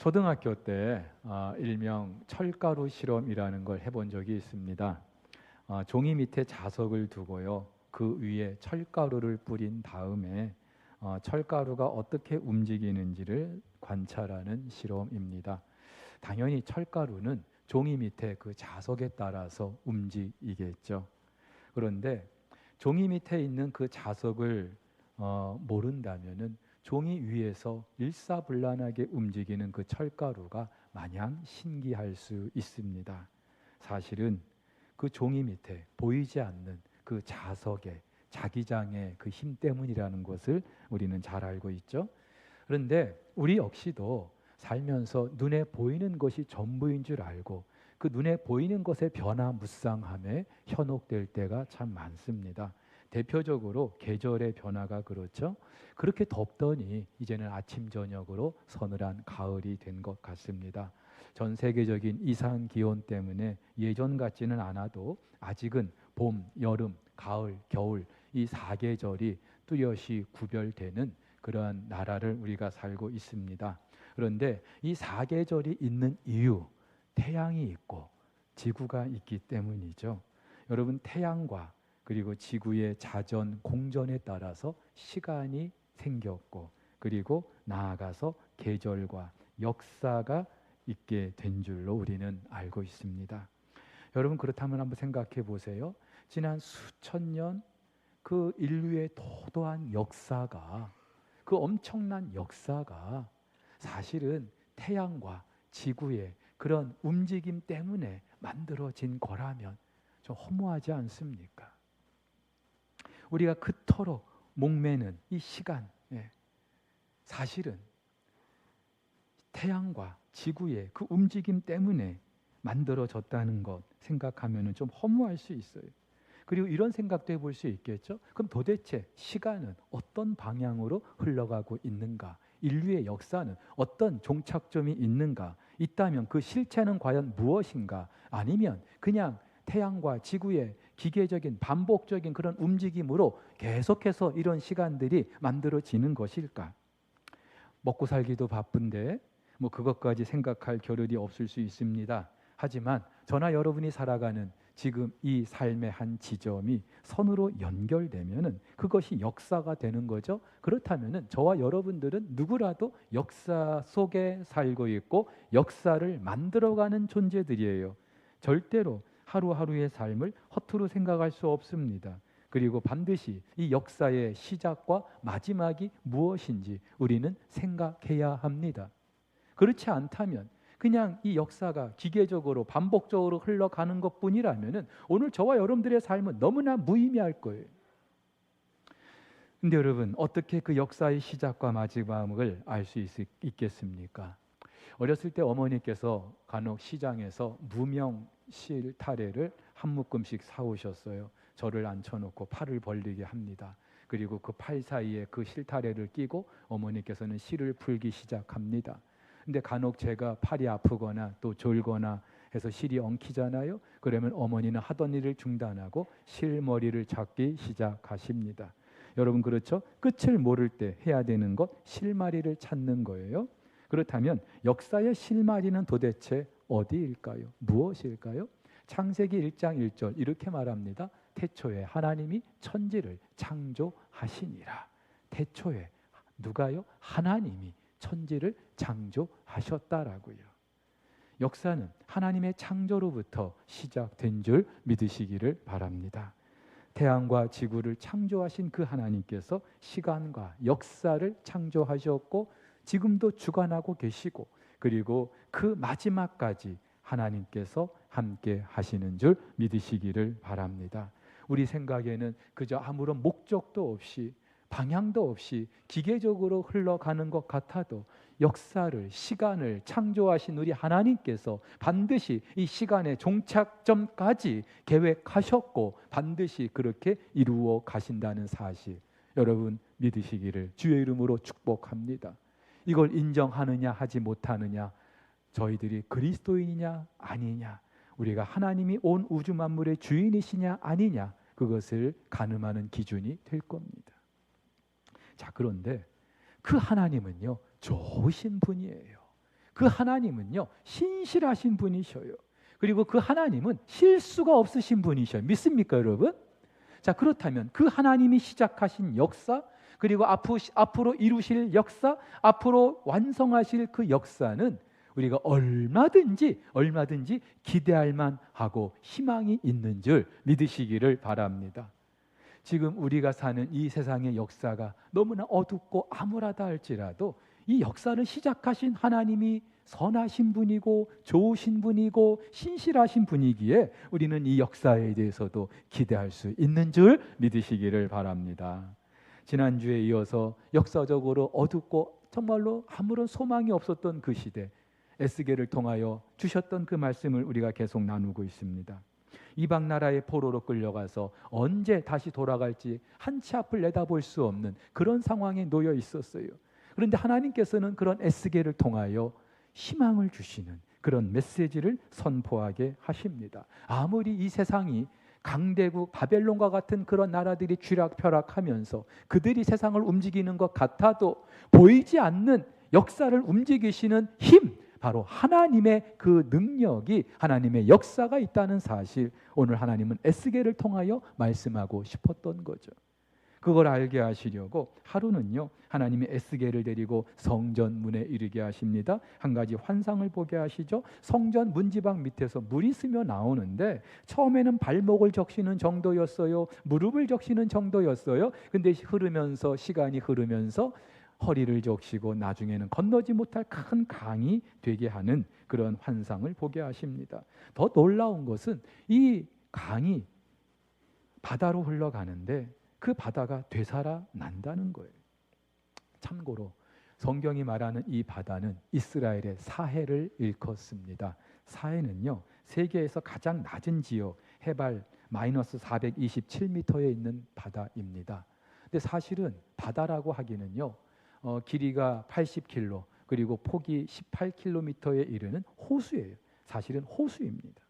초등학교 때 일명 철가루 실험이라는 걸 해본 적이 있습니다. 종이 밑에 자석을 두고요. 그 위에 철가루를 뿌린 다음에 철가루가 어떻게 움직이는지를 관찰하는 실험입니다. 당연히 철가루는 종이 밑에 그 자석에 따라서 움직이겠죠. 그런데 종이 밑에 있는 그 자석을 모른다면은 종이 위에서 일사불란하게 움직이는 그 철가루가 마냥 신기할 수 있습니다. 사실은 그 종이 밑에 보이지 않는 그 자석의 자기장의 그 힘 때문이라는 것을 우리는 잘 알고 있죠. 그런데 우리 역시도 살면서 눈에 보이는 것이 전부인 줄 알고 그 눈에 보이는 것의 변화무쌍함에 현혹될 때가 참 많습니다. 대표적으로 계절의 변화가 그렇죠. 그렇게 덥더니 이제는 아침 저녁으로 서늘한 가을이 된 것 같습니다. 전 세계적인 이상 기온 때문에 예전 같지는 않아도 아직은 봄, 여름, 가을, 겨울 이 사계절이 뚜렷이 구별되는 그러한 나라를 우리가 살고 있습니다. 그런데 이 사계절이 있는 이유, 태양이 있고 지구가 있기 때문이죠. 여러분, 태양과 그리고 지구의 자전, 공전에 따라서 시간이 생겼고 그리고 나아가서 계절과 역사가 있게 된 줄로 우리는 알고 있습니다. 여러분, 그렇다면 한번 생각해 보세요. 지난 수천 년 그 인류의 도도한 역사가, 그 엄청난 역사가 사실은 태양과 지구의 그런 움직임 때문에 만들어진 거라면 좀 허무하지 않습니까? 우리가 그토록 목매는 이 시간, 사실은 태양과 지구의 그 움직임 때문에 만들어졌다는 것 생각하면 좀 허무할 수 있어요. 그리고 이런 생각도 해볼 수 있겠죠. 그럼 도대체 시간은 어떤 방향으로 흘러가고 있는가? 인류의 역사는 어떤 종착점이 있는가? 있다면 그 실체는 과연 무엇인가? 아니면 그냥 태양과 지구의 기계적인 반복적인 그런 움직임으로 계속해서 이런 시간들이 만들어지는 것일까? 먹고 살기도 바쁜데 뭐 그것까지 생각할 겨를이 없을 수 있습니다. 하지만 저나 여러분이 살아가는 지금 이 삶의 한 지점이 선으로 연결되면은 그것이 역사가 되는 거죠. 그렇다면은 저와 여러분들은 누구라도 역사 속에 살고 있고 역사를 만들어가는 존재들이에요. 절대로 하루하루의 삶을 허투루 생각할 수 없습니다. 그리고 반드시 이 역사의 시작과 마지막이 무엇인지 우리는 생각해야 합니다. 그렇지 않다면 그냥 이 역사가 기계적으로 반복적으로 흘러가는 것뿐이라면은 오늘 저와 여러분들의 삶은 너무나 무의미할 거예요. 근데 여러분, 어떻게 그 역사의 시작과 마지막을 알 수 있겠습니까? 어렸을 때 어머니께서 간혹 시장에서 무명 실타래를 한 묶음씩 사오셨어요. 저를 앉혀놓고 팔을 벌리게 합니다. 그리고 그 팔 사이에 그 실타래를 끼고 어머니께서는 실을 풀기 시작합니다. 근데 간혹 제가 팔이 아프거나 또 졸거나 해서 실이 엉키잖아요. 그러면 어머니는 하던 일을 중단하고 실머리를 잡기 시작하십니다. 여러분, 그렇죠? 끝을 모를 때 해야 되는 것, 실마리를 찾는 거예요. 그렇다면 역사의 실마리는 도대체 어디일까요? 무엇일까요? 창세기 1장 1절 이렇게 말합니다. 태초에 하나님이 천지를 창조하시니라. 태초에 누가요? 하나님이 천지를 창조하셨다라고요. 역사는 하나님의 창조로부터 시작된 줄 믿으시기를 바랍니다. 태양과 지구를 창조하신 그 하나님께서 시간과 역사를 창조하셨고 지금도 주관하고 계시고 그리고 그 마지막까지 하나님께서 함께 하시는 줄 믿으시기를 바랍니다. 우리 생각에는 그저 아무런 목적도 없이 방향도 없이 기계적으로 흘러가는 것 같아도 역사를, 시간을 창조하신 우리 하나님께서 반드시 이 시간의 종착점까지 계획하셨고 반드시 그렇게 이루어 가신다는 사실, 여러분 믿으시기를 주의 이름으로 축복합니다. 이걸 인정하느냐 하지 못하느냐, 저희들이 그리스도인이냐 아니냐, 우리가 하나님이 온 우주 만물의 주인이시냐 아니냐, 그것을 가늠하는 기준이 될 겁니다. 자, 그런데 그 하나님은요 좋으신 분이에요. 그 하나님은요, 신실하신 분이셔요. 그리고 그 하나님은 실수가 없으신 분이셔요. 믿습니까, 여러분? 자, 그렇다면 그 하나님이 시작하신 역사, 그리고 앞으로 이루실 역사, 앞으로 완성하실 그 역사는 우리가 얼마든지 기대할 만하고 희망이 있는 줄 믿으시기를 바랍니다. 지금 우리가 사는 이 세상의 역사가 너무나 어둡고 암울하다 할지라도 이 역사를 시작하신 하나님이 선하신 분이고 좋으신 분이고 신실하신 분이기에 우리는 이 역사에 대해서도 기대할 수 있는 줄 믿으시기를 바랍니다. 지난주에 이어서 역사적으로 어둡고 정말로 아무런 소망이 없었던 그 시대, 에스겔을 통하여 주셨던 그 말씀을 우리가 계속 나누고 있습니다. 이방 나라의 포로로 끌려가서 언제 다시 돌아갈지 한 치 앞을 내다볼 수 없는 그런 상황에 놓여 있었어요. 그런데 하나님께서는 그런 에스겔을 통하여 희망을 주시는 그런 메시지를 선포하게 하십니다. 아무리 이 세상이 강대국 바벨론과 같은 그런 나라들이 쥐락펴락하면서 그들이 세상을 움직이는 것 같아도 보이지 않는 역사를 움직이시는 힘, 바로 하나님의 그 능력이, 하나님의 역사가 있다는 사실, 오늘 하나님은 에스겔을 통하여 말씀하고 싶었던 거죠. 그걸 알게 하시려고 하루는요, 하나님이 에스겔을 데리고 성전 문에 이르게 하십니다. 한 가지 환상을 보게 하시죠. 성전 문지방 밑에서 물이 스며 나오는데 처음에는 발목을 적시는 정도였어요. 무릎을 적시는 정도였어요. 근데 시간이 흐르면서 허리를 적시고 나중에는 건너지 못할 큰 강이 되게 하는 그런 환상을 보게 하십니다. 더 놀라운 것은 이 강이 바다로 흘러가는데 그 바다가 되살아난다는 거예요. 참고로 성경이 말하는 이 바다는 이스라엘의 사해를 일컫습니다. 사해는요, 세계에서 가장 낮은 지역, 해발 마이너스 427m에 있는 바다입니다. 근데 사실은 바다라고 하기는요, 길이가 80km 그리고 폭이 18km에 이르는 호수예요. 사실은 호수입니다.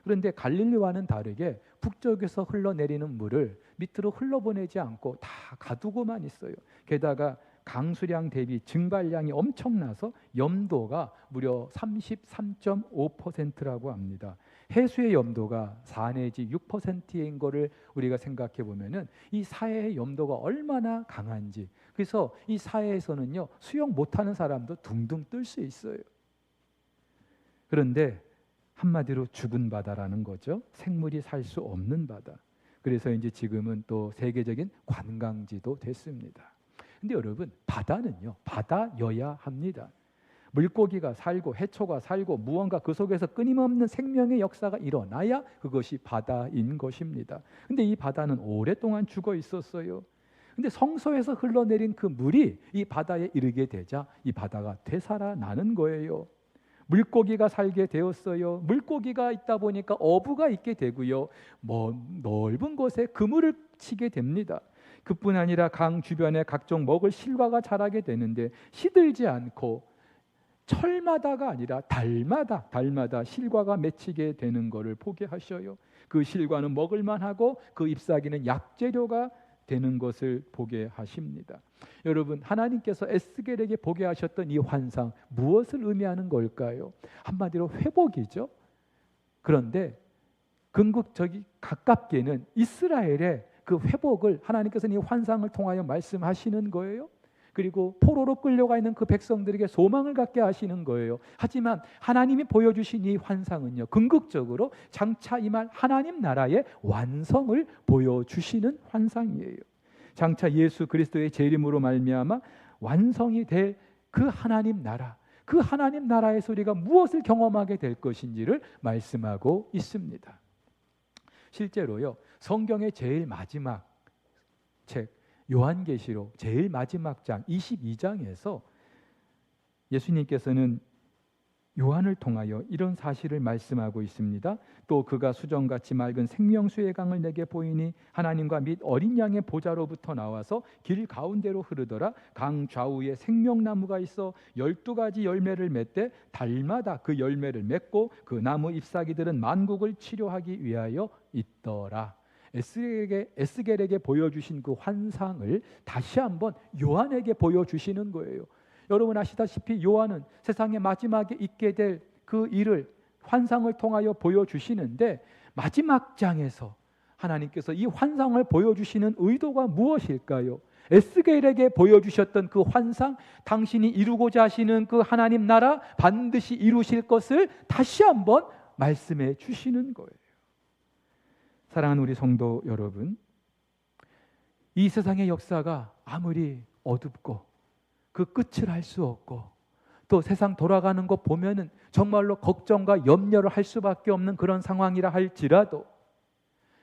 그런데 갈릴리와는 다르게 북쪽에서 흘러내리는 물을 밑으로 흘러보내지 않고 다 가두고만 있어요. 게다가 강수량 대비 증발량이 엄청나서 염도가 무려 33.5%라고 합니다. 해수의 염도가 4 내지 6%인 거를 우리가 생각해 보면은 이 사해의 염도가 얼마나 강한지, 그래서 이 사해에서는요, 수영 못하는 사람도 둥둥 뜰 수 있어요. 그런데 한마디로 죽은 바다라는 거죠. 생물이 살 수 없는 바다. 그래서 이제 지금은 또 세계적인 관광지도 됐습니다. 근데 여러분, 바다는요, 바다여야 합니다. 물고기가 살고 해초가 살고 무언가 그 속에서 끊임없는 생명의 역사가 일어나야 그것이 바다인 것입니다. 근데 이 바다는 오랫동안 죽어 있었어요. 근데 성소에서 흘러내린 그 물이 이 바다에 이르게 되자 이 바다가 되살아나는 거예요. 물고기가 살게 되었어요. 물고기가 있다 보니까 어부가 있게 되고요. 넓은 곳에 그물을 치게 됩니다. 그뿐 아니라 강 주변에 각종 먹을 실과가 자라게 되는데 시들지 않고 철마다가 아니라 달마다 실과가 맺히게 되는 것을 보게 하셔요. 그 실과는 먹을 만하고 그 잎사귀는 약재료가 되는 것을 보게 하십니다. 여러분, 하나님께서 에스겔에게 보게 하셨던 이 환상, 무엇을 의미하는 걸까요? 한마디로 회복이죠. 그런데 가깝게는 이스라엘의 그 회복을 하나님께서는 이 환상을 통하여 말씀하시는 거예요. 그리고 포로로 끌려가 있는 그 백성들에게 소망을 갖게 하시는 거예요. 하지만 하나님이 보여주신 이 환상은요, 궁극적으로 장차 임할 하나님 나라의 완성을 보여주시는 환상이에요. 장차 예수 그리스도의 재림으로 말미암아 완성이 될 그 하나님 나라, 그 하나님 나라에서 우리가 무엇을 경험하게 될 것인지를 말씀하고 있습니다. 실제로요, 성경의 제일 마지막 책 요한계시록 제일 마지막 장 22장에서 예수님께서는 요한을 통하여 이런 사실을 말씀하고 있습니다. 또 그가 수정같이 맑은 생명수의 강을 내게 보이니 하나님과 및 어린 양의 보좌로부터 나와서 길 가운데로 흐르더라. 강 좌우에 생명나무가 있어 12가지 열매를 맺되 달마다 그 열매를 맺고 그 나무 잎사귀들은 만국을 치료하기 위하여 있더라. 에스겔에게 보여주신 그 환상을 다시 한번 요한에게 보여주시는 거예요. 여러분 아시다시피 요한은 세상의 마지막에 있게 될 그 일을 환상을 통하여 보여주시는데, 마지막 장에서 하나님께서 이 환상을 보여주시는 의도가 무엇일까요? 에스겔에게 보여주셨던 그 환상, 당신이 이루고자 하시는 그 하나님 나라 반드시 이루실 것을 다시 한번 말씀해 주시는 거예요. 사랑하는 우리 성도 여러분, 이 세상의 역사가 아무리 어둡고 그 끝을 알 수 없고 또 세상 돌아가는 거 보면은 정말로 걱정과 염려를 할 수밖에 없는 그런 상황이라 할지라도,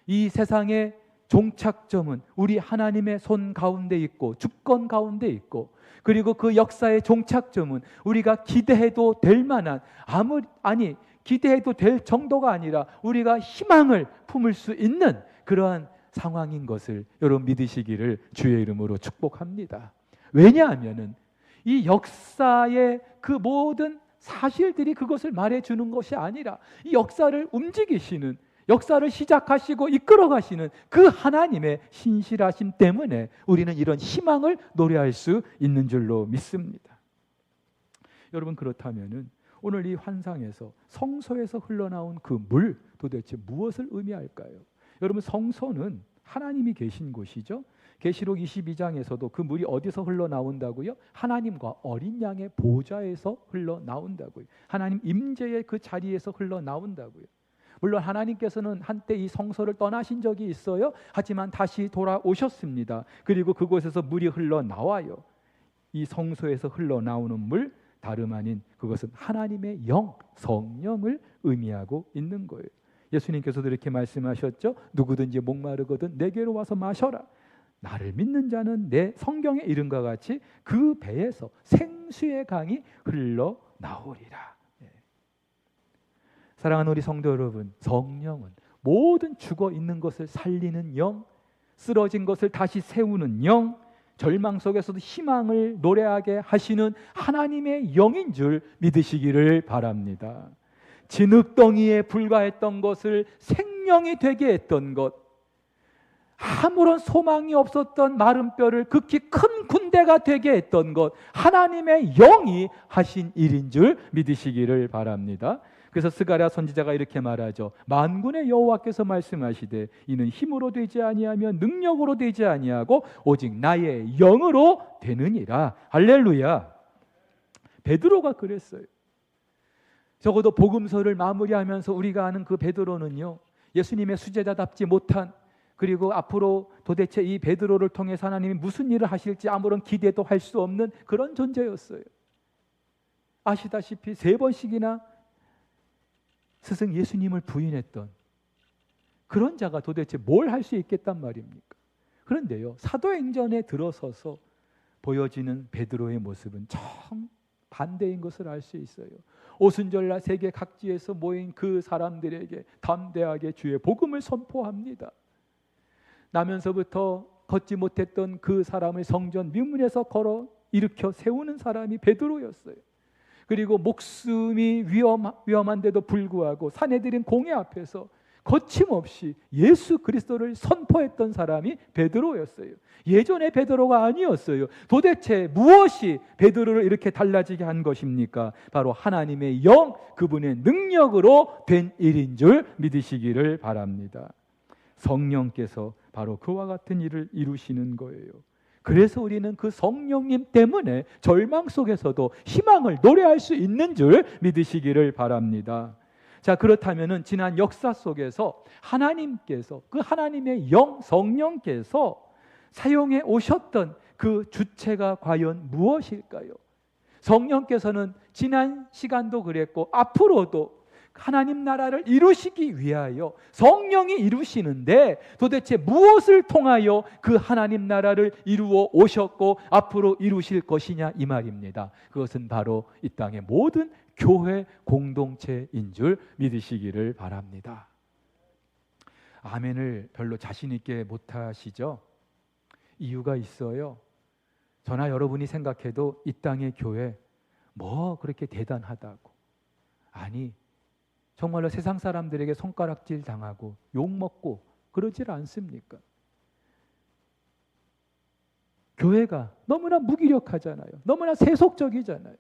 이 세상의 종착점은 우리 하나님의 손 가운데 있고 주권 가운데 있고, 그리고 그 역사의 종착점은 우리가 기대해도 될 만한, 기대해도 될 정도가 아니라 우리가 희망을 품을 수 있는 그러한 상황인 것을 여러분 믿으시기를 주의 이름으로 축복합니다. 왜냐하면은 이 역사의 그 모든 사실들이 그것을 말해주는 것이 아니라, 이 역사를 움직이시는, 역사를 시작하시고 이끌어 가시는 그 하나님의 신실하심 때문에 우리는 이런 희망을 노래할 수 있는 줄로 믿습니다. 여러분, 그렇다면은 오늘 이 환상에서 성소에서 흘러나온 그 물, 도대체 무엇을 의미할까요? 여러분, 성소는 하나님이 계신 곳이죠. 계시록 22장에서도 그 물이 어디서 흘러나온다고요? 하나님과 어린 양의 보좌에서 흘러나온다고요. 하나님 임재의 그 자리에서 흘러나온다고요. 물론 하나님께서는 한때 이 성소를 떠나신 적이 있어요. 하지만 다시 돌아오셨습니다. 그리고 그곳에서 물이 흘러나와요. 이 성소에서 흘러나오는 물, 다름 아닌 그것은 하나님의 영, 성령을 의미하고 있는 거예요. 예수님께서도 이렇게 말씀하셨죠. 누구든지 목마르거든 내게로 와서 마셔라. 나를 믿는 자는 내 성경에 이른과 같이 그 배에서 생수의 강이 흘러나오리라. 사랑하는 우리 성도 여러분, 성령은 모든 죽어 있는 것을 살리는 영, 쓰러진 것을 다시 세우는 영, 절망 속에서도 희망을 노래하게 하시는 하나님의 영인 줄 믿으시기를 바랍니다. 진흙덩이에 불과했던 것을 생명이 되게 했던 것, 아무런 소망이 없었던 마른 뼈를 극히 큰 군대가 되게 했던 것, 하나님의 영이 하신 일인 줄 믿으시기를 바랍니다. 그래서 스가랴 선지자가 이렇게 말하죠. 만군의 여호와께서 말씀하시되 이는 힘으로 되지 아니하며 능력으로 되지 아니하고 오직 나의 영으로 되느니라. 할렐루야. 베드로가 그랬어요. 적어도 복음서를 마무리하면서 우리가 아는 그 베드로는요, 예수님의 수제자답지 못한, 그리고 앞으로 도대체 이 베드로를 통해서 하나님이 무슨 일을 하실지 아무런 기대도 할 수 없는 그런 존재였어요. 아시다시피 3번씩이나 스승 예수님을 부인했던 그런 자가 도대체 뭘 할 수 있겠단 말입니까? 그런데요, 사도행전에 들어서서 보여지는 베드로의 모습은 정 반대인 것을 알 수 있어요. 오순절날 세계 각지에서 모인 그 사람들에게 담대하게 주의 복음을 선포합니다. 나면서부터 걷지 못했던 그 사람을 성전 미문에서 걸어 일으켜 세우는 사람이 베드로였어요. 그리고 목숨이 위험한데도 불구하고 사내들인 공회 앞에서 거침없이 예수 그리스도를 선포했던 사람이 베드로였어요. 예전의 베드로가 아니었어요. 도대체 무엇이 베드로를 이렇게 달라지게 한 것입니까? 바로 하나님의 영, 그분의 능력으로 된 일인 줄 믿으시기를 바랍니다. 성령께서 바로 그와 같은 일을 이루시는 거예요. 그래서 우리는 그 성령님 때문에 절망 속에서도 희망을 노래할 수 있는 줄 믿으시기를 바랍니다. 자, 그렇다면은 지난 역사 속에서 하나님께서, 그 하나님의 영, 성령께서 사용해 오셨던 그 주체가 과연 무엇일까요? 성령께서는 지난 시간도 그랬고 앞으로도 하나님 나라를 이루시기 위하여 성령이 이루시는데, 도대체 무엇을 통하여 그 하나님 나라를 이루어 오셨고 앞으로 이루실 것이냐, 이 말입니다. 그것은 바로 이 땅의 모든 교회 공동체인 줄 믿으시기를 바랍니다. 아멘을 별로 자신 있게 못하시죠? 이유가 있어요. 저나 여러분이 생각해도 이 땅의 교회 뭐 그렇게 대단하다고, 아니 정말로 세상 사람들에게 손가락질 당하고 욕먹고 그러질 않습니까? 교회가 너무나 무기력하잖아요. 너무나 세속적이잖아요.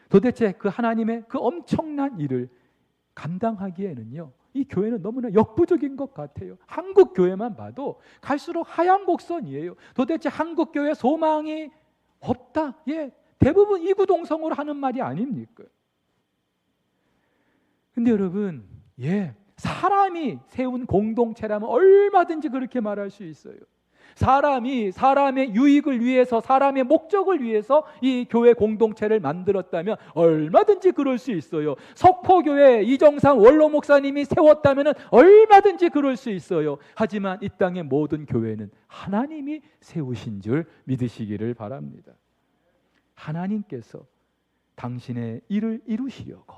도대체 그 하나님의 그 엄청난 일을 감당하기에는요, 이 교회는 너무나 역부족인 것 같아요. 한국 교회만 봐도 갈수록 하향곡선이에요. 도대체 한국 교회 소망이 없다. 예, 대부분 이구동성으로 하는 말이 아닙니까? 근데 여러분, 예, 사람이 세운 공동체라면 얼마든지 그렇게 말할 수 있어요. 사람이 사람의 유익을 위해서, 사람의 목적을 위해서 이 교회 공동체를 만들었다면 얼마든지 그럴 수 있어요. 석포교회 이정상 원로 목사님이 세웠다면 얼마든지 그럴 수 있어요. 하지만 이 땅의 모든 교회는 하나님이 세우신 줄 믿으시기를 바랍니다. 하나님께서 당신의 일을 이루시려고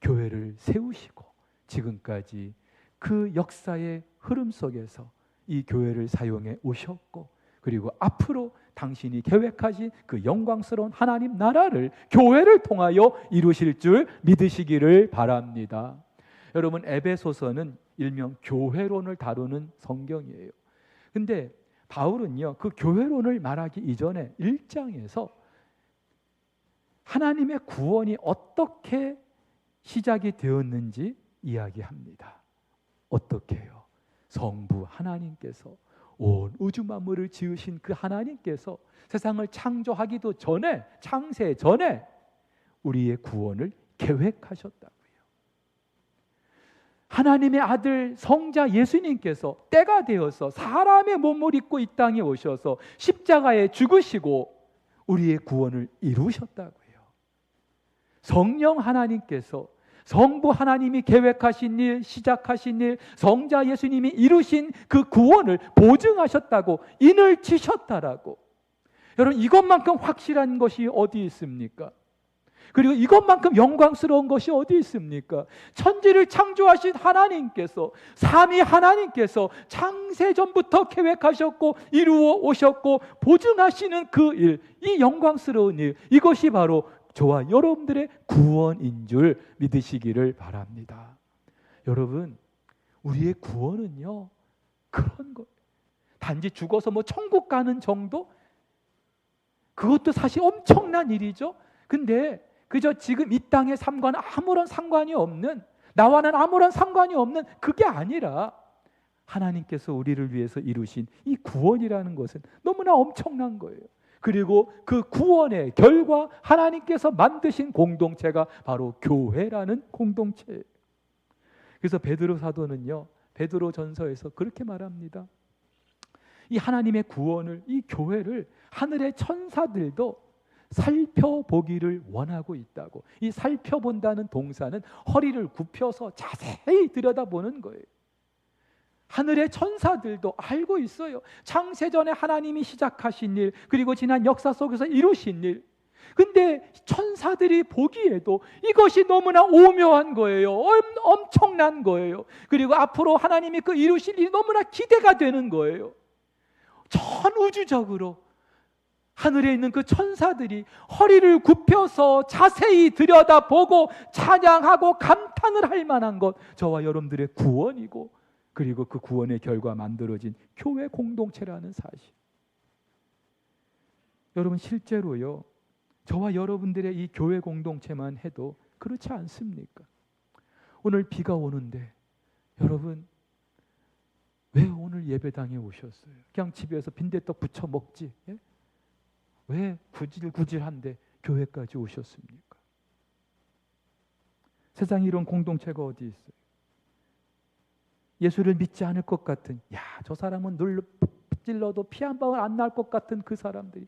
교회를 세우시고 지금까지 그 역사의 흐름 속에서 이 교회를 사용해 오셨고, 그리고 앞으로 당신이 계획하신 그 영광스러운 하나님 나라를 교회를 통하여 이루실 줄 믿으시기를 바랍니다. 여러분, 에베소서는 일명 교회론을 다루는 성경이에요. 근데 바울은요, 그 교회론을 말하기 이전에 1장에서 하나님의 구원이 어떻게 시작이 되었는지 이야기합니다. 어떻게 해요? 성부 하나님께서, 온 우주 만물을 지으신 그 하나님께서 세상을 창조하기도 전에, 창세 전에 우리의 구원을 계획하셨다고요. 하나님의 아들 성자 예수님께서 때가 되어서 사람의 몸을 입고 이 땅에 오셔서 십자가에 죽으시고 우리의 구원을 이루셨다고요. 성령 하나님께서 성부 하나님이 계획하신 일, 시작하신 일, 성자 예수님이 이루신 그 구원을 보증하셨다고, 인을 치셨다라고. 여러분, 이것만큼 확실한 것이 어디 있습니까? 그리고 이것만큼 영광스러운 것이 어디 있습니까? 천지를 창조하신 하나님께서, 삼위 하나님께서 창세전부터 계획하셨고 이루어 오셨고 보증하시는 그 일, 이 영광스러운 일, 이것이 바로 저와 여러분들의 구원인 줄 믿으시기를 바랍니다. 여러분, 우리의 구원은요, 그런 거예요. 단지 죽어서 뭐 천국 가는 정도? 그것도 사실 엄청난 일이죠. 근데 그저 지금 이 땅의 삶과는 아무런 상관이 없는, 나와는 아무런 상관이 없는 그게 아니라 하나님께서 우리를 위해서 이루신 이 구원이라는 것은 너무나 엄청난 거예요. 그리고 그 구원의 결과 하나님께서 만드신 공동체가 바로 교회라는 공동체예요. 그래서 베드로 사도는요, 베드로 전서에서 그렇게 말합니다. 이 하나님의 구원을, 이 교회를 하늘의 천사들도 살펴보기를 원하고 있다고. 이 살펴본다는 동사는 허리를 굽혀서 자세히 들여다보는 거예요. 하늘의 천사들도 알고 있어요. 창세전에 하나님이 시작하신 일, 그리고 지난 역사 속에서 이루신 일. 근데 천사들이 보기에도 이것이 너무나 오묘한 거예요. 엄청난 거예요. 그리고 앞으로 하나님이 그 이루실 일이 너무나 기대가 되는 거예요. 전 우주적으로 하늘에 있는 그 천사들이 허리를 굽혀서 자세히 들여다보고 찬양하고 감탄을 할 만한 것, 저와 여러분들의 구원이고, 그리고 그 구원의 결과 만들어진 교회 공동체라는 사실. 여러분, 실제로요, 저와 여러분들의 이 교회 공동체만 해도 그렇지 않습니까? 오늘 비가 오는데 여러분, 왜 오늘 예배당에 오셨어요? 그냥 집에서 빈대떡 부쳐 먹지, 예? 왜 구질구질한데 교회까지 오셨습니까? 세상에 이런 공동체가 어디 있어요? 예수를 믿지 않을 것 같은, 저 사람은 눌러 찔러도 피 한 방울 안 날 것 같은 그 사람들이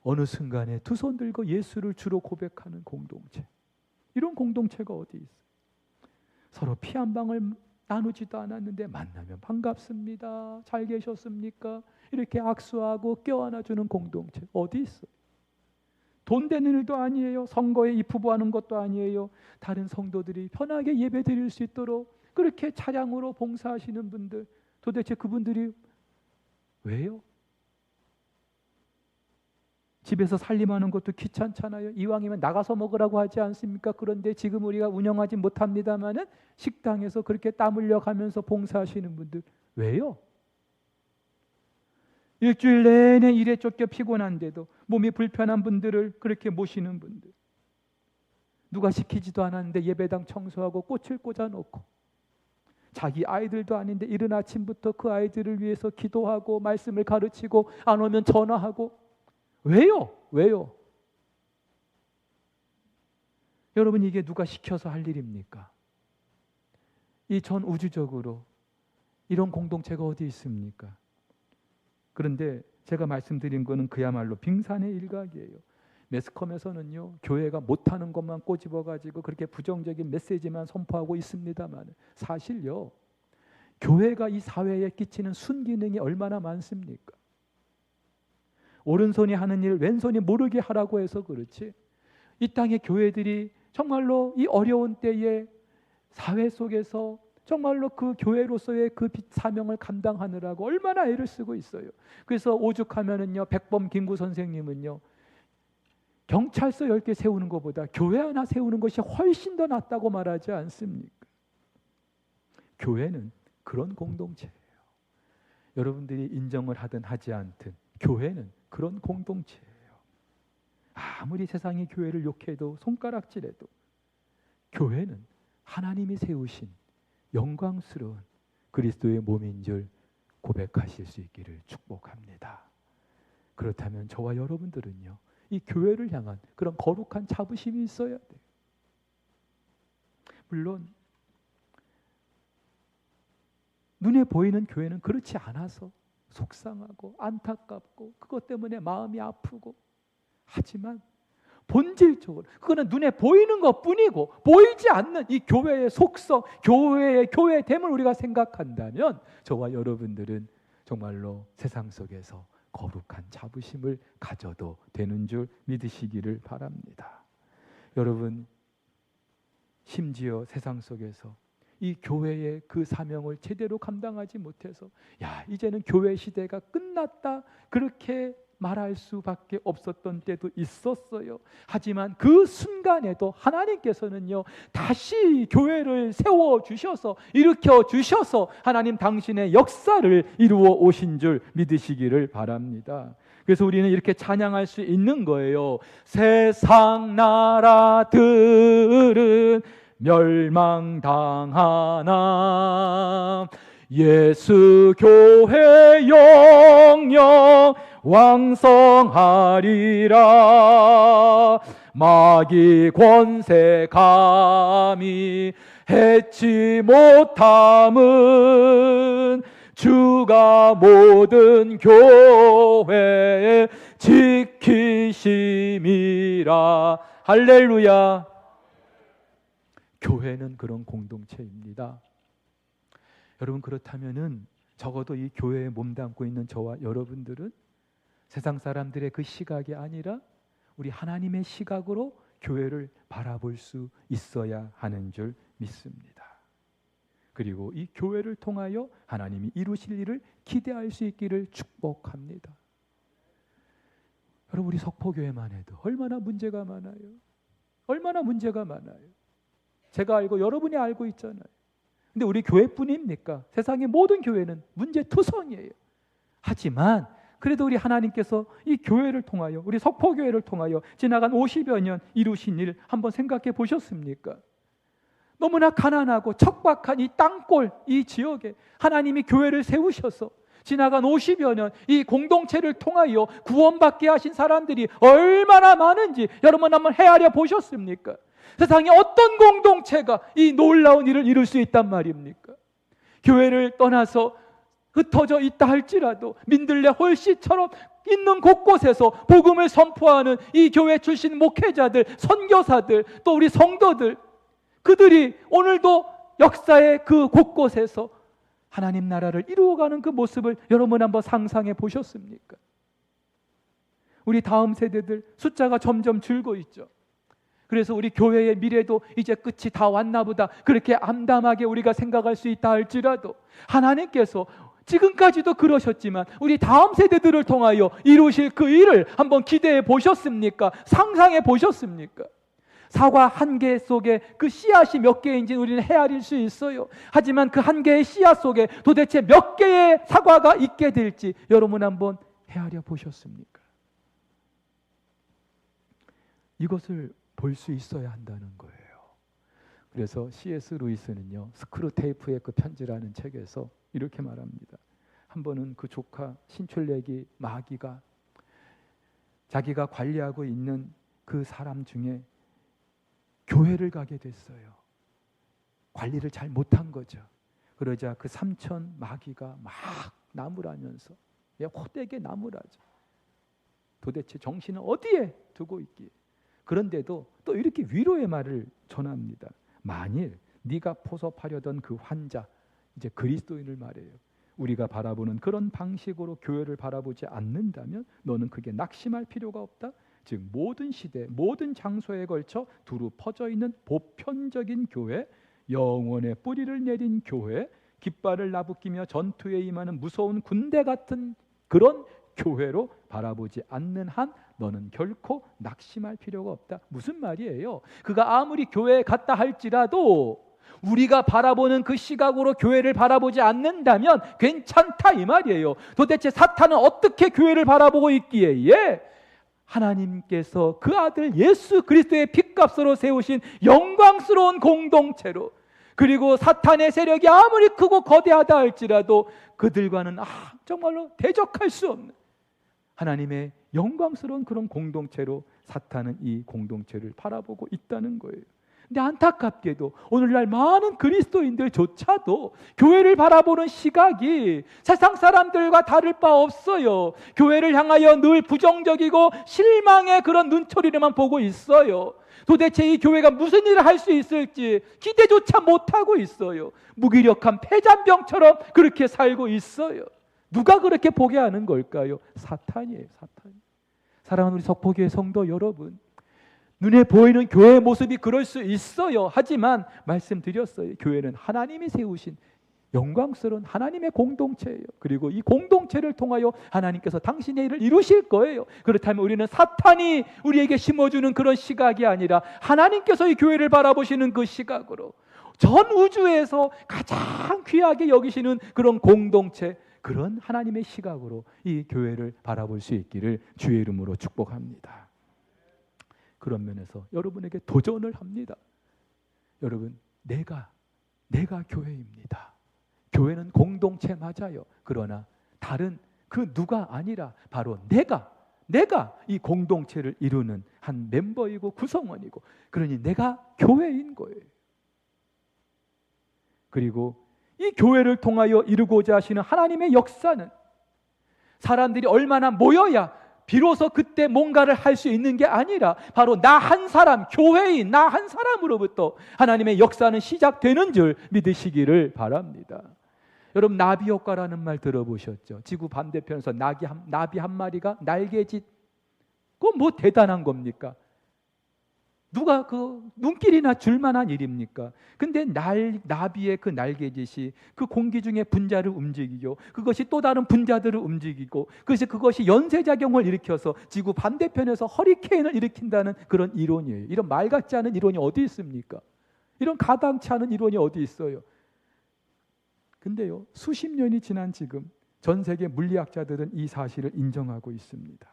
어느 순간에 두 손 들고 예수를 주로 고백하는 공동체, 이런 공동체가 어디 있어요? 서로 피 한 방울 나누지도 않았는데 만나면 반갑습니다, 잘 계셨습니까? 이렇게 악수하고 껴안아주는 공동체 어디 있어요? 돈 되는 일도 아니에요. 선거에 입후보하는 것도 아니에요. 다른 성도들이 편하게 예배 드릴 수 있도록 그렇게 차량으로 봉사하시는 분들, 도대체 그분들이 왜요? 집에서 살림하는 것도 귀찮잖아요. 이왕이면 나가서 먹으라고 하지 않습니까? 그런데 지금 우리가 운영하지 못합니다마는 식당에서 그렇게 땀 흘려 가면서 봉사하시는 분들 왜요? 일주일 내내 일에 쫓겨 피곤한데도 몸이 불편한 분들을 그렇게 모시는 분들, 누가 시키지도 않았는데 예배당 청소하고 꽃을 꽂아놓고, 자기 아이들도 아닌데 이른 아침부터 그 아이들을 위해서 기도하고 말씀을 가르치고 안 오면 전화하고. 왜요? 왜요? 여러분, 이게 누가 시켜서 할 일입니까? 이 전 우주적으로 이런 공동체가 어디 있습니까? 그런데 제가 말씀드린 거는 그야말로 빙산의 일각이에요. 매스컴에서는요, 교회가 못하는 것만 꼬집어가지고 그렇게 부정적인 메시지만 선포하고 있습니다만, 사실요, 교회가 이 사회에 끼치는 순기능이 얼마나 많습니까? 오른손이 하는 일 왼손이 모르게 하라고 해서 그렇지, 이 땅의 교회들이 정말로 이 어려운 때에 사회 속에서 정말로 그 교회로서의 그 사명을 감당하느라고 얼마나 애를 쓰고 있어요. 그래서 오죽하면은요, 백범 김구 선생님은요, 경찰서 10개 세우는 것보다 교회 하나 세우는 것이 훨씬 더 낫다고 말하지 않습니까? 교회는 그런 공동체예요. 여러분들이 인정을 하든 하지 않든 교회는 그런 공동체예요. 아무리 세상이 교회를 욕해도 손가락질해도 교회는 하나님이 세우신 영광스러운 그리스도의 몸인 줄 고백하실 수 있기를 축복합니다. 그렇다면 저와 여러분들은요, 이 교회를 향한 그런 거룩한 자부심이 있어야 돼요. 물론 눈에 보이는 교회는 그렇지 않아서 속상하고 안타깝고 그것 때문에 마음이 아프고, 하지만 본질적으로 그거는 눈에 보이는 것뿐이고 보이지 않는 이 교회의 속성, 교회의 교회됨을 우리가 생각한다면 저와 여러분들은 정말로 세상 속에서 거룩한 자부심을 가져도 되는 줄 믿으시기를 바랍니다. 여러분, 심지어 세상 속에서 이 교회의 그 사명을 제대로 감당하지 못해서 이제는 교회 시대가 끝났다, 그렇게 말할 수밖에 없었던 때도 있었어요. 하지만 그 순간에도 하나님께서는요, 다시 교회를 세워주셔서 일으켜 주셔서 하나님 당신의 역사를 이루어 오신 줄 믿으시기를 바랍니다. 그래서 우리는 이렇게 찬양할 수 있는 거예요. 세상 나라들은 멸망당하나 예수 교회 영영 왕성하리라. 마귀 권세 감히 해치 못함은 주가 모든 교회에 지키심이라. 할렐루야. 교회는 그런 공동체입니다. 여러분, 그렇다면은 적어도 이 교회에 몸담고 있는 저와 여러분들은 세상 사람들의 그 시각이 아니라 우리 하나님의 시각으로 교회를 바라볼 수 있어야 하는 줄 믿습니다. 그리고 이 교회를 통하여 하나님이 이루실 일을 기대할 수 있기를 축복합니다. 여러분, 우리 석포교회만 해도 얼마나 문제가 많아요. 얼마나 문제가 많아요. 제가 알고 여러분이 알고 있잖아요. 근데 우리 교회뿐입니까? 세상의 모든 교회는 문제투성이에요. 하지만 그래도 우리 하나님께서 이 교회를 통하여, 우리 석포교회를 통하여 지나간 50여 년 이루신 일 한번 생각해 보셨습니까? 너무나 가난하고 척박한 이 땅골, 이 지역에 하나님이 교회를 세우셔서 지나간 50여 년 이 공동체를 통하여 구원받게 하신 사람들이 얼마나 많은지 여러분 한번 헤아려 보셨습니까? 세상에 어떤 공동체가 이 놀라운 일을 이룰 수 있단 말입니까? 교회를 떠나서 흩어져 있다 할지라도 민들레 홀씨처럼 있는 곳곳에서 복음을 선포하는 이 교회 출신 목회자들, 선교사들, 또 우리 성도들, 그들이 오늘도 역사의 그 곳곳에서 하나님 나라를 이루어가는 그 모습을 여러분 한번 상상해 보셨습니까? 우리 다음 세대들 숫자가 점점 줄고 있죠. 그래서 우리 교회의 미래도 이제 끝이 다 왔나 보다, 그렇게 암담하게 우리가 생각할 수 있다 할지라도 하나님께서 지금까지도 그러셨지만 우리 다음 세대들을 통하여 이루실 그 일을 한번 기대해 보셨습니까? 상상해 보셨습니까? 사과 한 개 속에 그 씨앗이 몇 개인지 우리는 헤아릴 수 있어요. 하지만 그 한 개의 씨앗 속에 도대체 몇 개의 사과가 있게 될지 여러분 한번 헤아려 보셨습니까? 이것을 볼 수 있어야 한다는 거예요. 그래서 C.S. 루이스는요, 스크루테이프의 그 편지라는 책에서 이렇게 말합니다. 한 번은 그 조카 신출내기 마귀가 자기가 관리하고 있는 그 사람 중에 교회를 가게 됐어요. 관리를 잘 못한 거죠. 그러자 그 삼촌 마귀가 막 나무라면서 호되게 나무라죠. 도대체 정신을 어디에 두고 있기에. 그런데도 또 이렇게 위로의 말을 전합니다. 만일 네가 포섭하려던 그 환자, 이제 그리스도인을 말해요. 우리가 바라보는 그런 방식으로 교회를 바라보지 않는다면 너는 그게 낙심할 필요가 없다. 즉 모든 시대, 모든 장소에 걸쳐 두루 퍼져 있는 보편적인 교회, 영원의 뿌리를 내린 교회, 깃발을 나부끼며 전투에 임하는 무서운 군대 같은 그런 교회로 바라보지 않는 한 너는 결코 낙심할 필요가 없다. 무슨 말이에요? 그가 아무리 교회에 갔다 할지라도 우리가 바라보는 그 시각으로 교회를 바라보지 않는다면 괜찮다 이 말이에요. 도대체 사탄은 어떻게 교회를 바라보고 있기에? 하나님께서 그 아들 예수 그리스도의 핏값으로 세우신 영광스러운 공동체로, 그리고 사탄의 세력이 아무리 크고 거대하다 할지라도 그들과는 정말로 대적할 수 없는 하나님의 영광스러운 그런 공동체로 사탄은 이 공동체를 바라보고 있다는 거예요. 근데 안타깝게도 오늘날 많은 그리스도인들조차도 교회를 바라보는 시각이 세상 사람들과 다를 바 없어요. 교회를 향하여 늘 부정적이고 실망의 그런 눈초리를만 보고 있어요. 도대체 이 교회가 무슨 일을 할 수 있을지 기대조차 못하고 있어요. 무기력한 폐잔병처럼 그렇게 살고 있어요. 누가 그렇게 보게 하는 걸까요? 사탄이에요. 사탄. 사랑하는 우리 석포교회 성도 여러분, 눈에 보이는 교회의 모습이 그럴 수 있어요. 하지만 말씀드렸어요. 교회는 하나님이 세우신 영광스러운 하나님의 공동체예요. 그리고 이 공동체를 통하여 하나님께서 당신의 일을 이루실 거예요. 그렇다면 우리는 사탄이 우리에게 심어주는 그런 시각이 아니라 하나님께서 이 교회를 바라보시는 그 시각으로 전 우주에서 가장 귀하게 여기시는 그런 공동체, 그런 하나님의 시각으로 이 교회를 바라볼 수 있기를 주의 이름으로 축복합니다. 그런 면에서 여러분에게 도전을 합니다. 여러분, 내가 교회입니다. 교회는 공동체 맞아요. 그러나 다른 그 누가 아니라 바로 내가 이 공동체를 이루는 한 멤버이고 구성원이고, 그러니 내가 교회인 거예요. 그리고 이 교회를 통하여 이루고자 하시는 하나님의 역사는 사람들이 얼마나 모여야 비로소 그때 뭔가를 할 수 있는 게 아니라 바로 나 한 사람, 교회인 나 한 사람으로부터 하나님의 역사는 시작되는 줄 믿으시기를 바랍니다. 여러분, 나비 효과라는 말 들어보셨죠? 지구 반대편에서 나비 한 마리가 날개짓, 그건 뭐 대단한 겁니까? 누가 그 눈길이나 줄만한 일입니까? 근데 나비의 그 날개짓이 그 공기 중에 분자를 움직이고 그것이 또 다른 분자들을 움직이고 그것이 연쇄작용을 일으켜서 지구 반대편에서 허리케인을 일으킨다는 그런 이론이에요. 이런 말 같지 않은 이론이 어디 있습니까? 이런 가당치 않은 이론이 어디 있어요? 근데요, 수십 년이 지난 지금 전 세계 물리학자들은 이 사실을 인정하고 있습니다.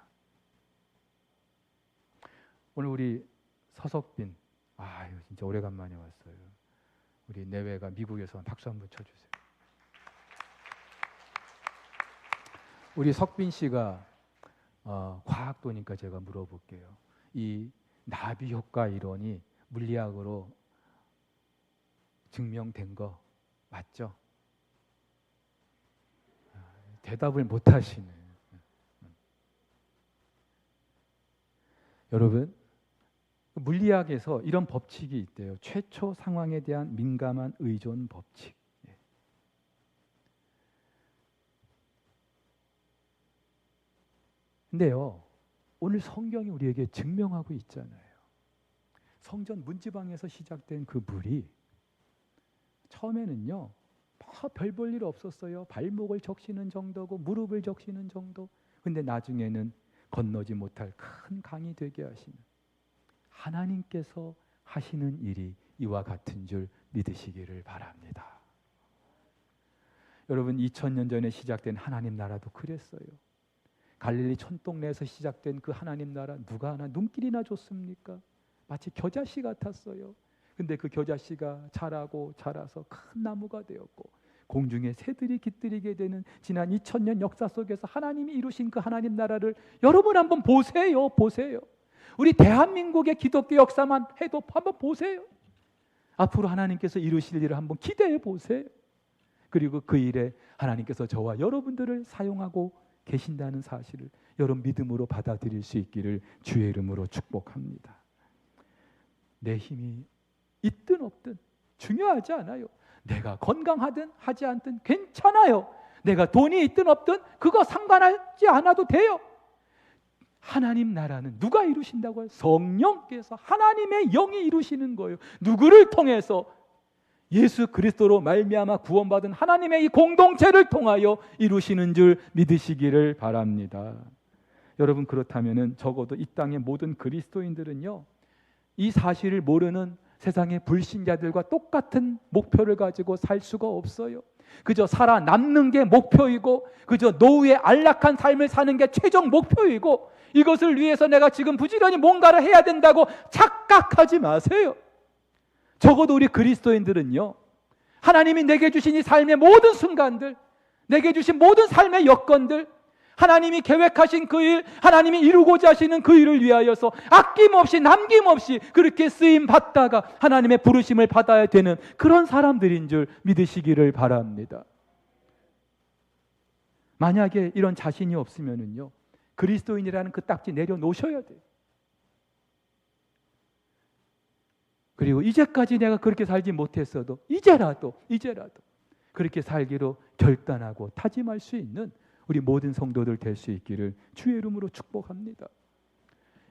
오늘 우리 서석빈, 이거 진짜 오래간만에 왔어요. 우리 내외가 미국에서 박수 한번 쳐주세요. 우리 석빈 씨가 과학도니까 제가 물어볼게요. 이 나비 효과 이론이 물리학으로 증명된 거 맞죠? 대답을 못 하시네. 여러분, 물리학에서 이런 법칙이 있대요. 최초 상황에 대한 민감한 의존 법칙. 근데요, 오늘 성경이 우리에게 증명하고 있잖아요. 성전 문지방에서 시작된 그 물이 처음에는요, 별 볼 일 없었어요. 발목을 적시는 정도고 무릎을 적시는 정도. 근데 나중에는 건너지 못할 큰 강이 되게 하시는 하나님께서 하시는 일이 이와 같은 줄 믿으시기를 바랍니다. 여러분, 2000년 전에 시작된 하나님 나라도 그랬어요. 갈릴리 촌동네에서 시작된 그 하나님 나라 누가 하나 눈길이나 줬습니까? 마치 겨자씨 같았어요. 근데 그 겨자씨가 자라고 자라서 큰 나무가 되었고 공중에 새들이 깃들이게 되는 지난 2000년 역사 속에서 하나님이 이루신 그 하나님 나라를 여러분 한번 보세요. 보세요. 우리 대한민국의 기독교 역사만 해도 한번 보세요. 앞으로 하나님께서 이루실 일을 한번 기대해 보세요. 그리고 그 일에 하나님께서 저와 여러분들을 사용하고 계신다는 사실을 여러분 믿음으로 받아들일 수 있기를 주의 이름으로 축복합니다. 내 힘이 있든 없든 중요하지 않아요. 내가 건강하든 하지 않든 괜찮아요. 내가 돈이 있든 없든 그거 상관하지 않아도 돼요. 하나님 나라는 누가 이루신다고요? 성령께서 하나님의 영이 이루시는 거예요. 누구를 통해서? 예수 그리스도로 말미암아 구원받은 하나님의 이 공동체를 통하여 이루시는 줄 믿으시기를 바랍니다. 여러분 그렇다면은 적어도 이 땅의 모든 그리스도인들은요, 이 사실을 모르는 세상의 불신자들과 똑같은 목표를 가지고 살 수가 없어요. 그저 살아남는 게 목표이고 그저 노후의 안락한 삶을 사는 게 최종 목표이고 이것을 위해서 내가 지금 부지런히 뭔가를 해야 된다고 착각하지 마세요. 적어도 우리 그리스도인들은요, 하나님이 내게 주신 이 삶의 모든 순간들, 내게 주신 모든 삶의 여건들, 하나님이 계획하신 그 일, 하나님이 이루고자 하시는 그 일을 위하여서 아낌없이 남김없이 그렇게 쓰임 받다가 하나님의 부르심을 받아야 되는 그런 사람들인 줄 믿으시기를 바랍니다. 만약에 이런 자신이 없으면은요, 그리스도인이라는 그 딱지 내려놓으셔야 돼요. 그리고 이제까지 내가 그렇게 살지 못했어도 이제라도 그렇게 살기로 결단하고 다짐할 수 있는 우리 모든 성도들 될 수 있기를 주의 이름으로 축복합니다.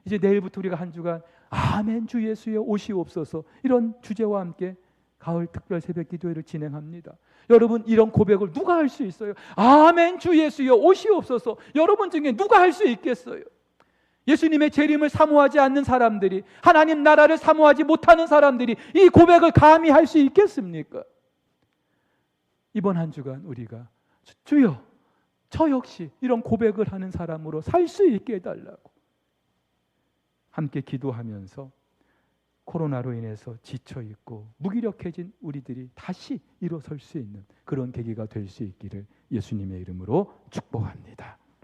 이제 내일부터 우리가 한 주간 아멘 주 예수여 오시옵소서 이런 주제와 함께 가을 특별 새벽 기도회를 진행합니다. 여러분 이런 고백을 누가 할 수 있어요? 아멘 주 예수여 오시옵소서. 여러분 중에 누가 할 수 있겠어요? 예수님의 재림을 사모하지 않는 사람들이, 하나님 나라를 사모하지 못하는 사람들이 이 고백을 감히 할 수 있겠습니까? 이번 한 주간 우리가 주여 저 역시 이런 고백을 하는 사람으로 살 수 있게 해달라고 함께 기도하면서 코로나로 인해서 지쳐있고 무기력해진 우리들이 다시 일어설 수 있는 그런 계기가 될 수 있기를 예수님의 이름으로 축복합니다.